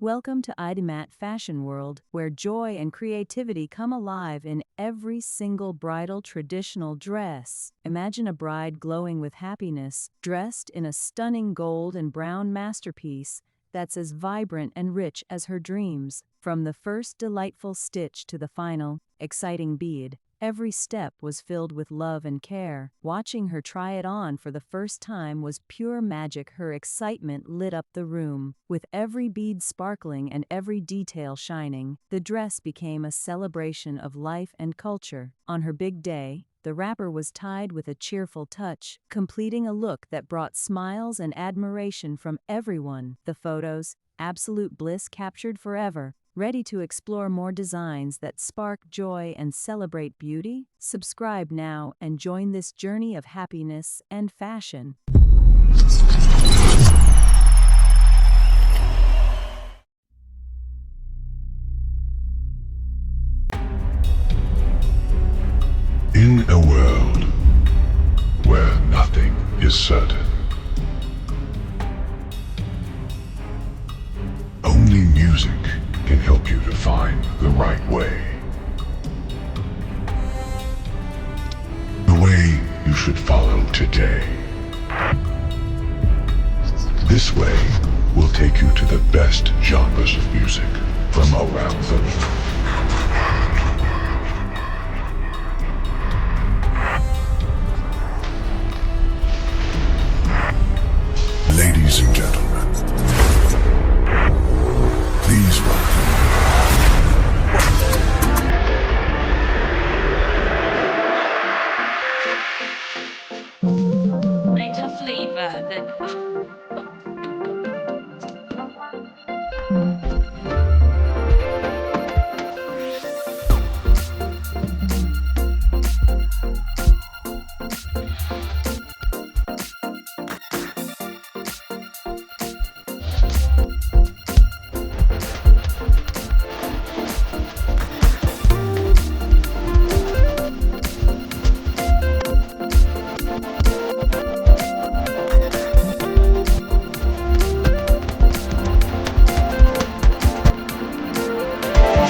Welcome to IDMAT Fashion World, where joy and creativity come alive in every single bridal traditional dress. Imagine a bride glowing with happiness, dressed in a stunning gold and brown masterpiece that's as vibrant and rich as her dreams. From the first delightful stitch to the final, exciting bead, every step was filled with love and care. Watching her try it on for the first time was pure magic. Her excitement lit up the room. With every bead sparkling and every detail shining, the dress became a celebration of life and culture. On her big day, the wrapper was tied with a cheerful touch, completing a look that brought smiles and admiration from everyone. The photos, absolute bliss captured forever. Ready to explore more designs that spark joy and celebrate beauty? Subscribe now and join this journey of happiness and fashion. In a world where nothing is certain, only music can help you to find the right way. The way you should follow today. This way will take you to the best genres of music from around the world.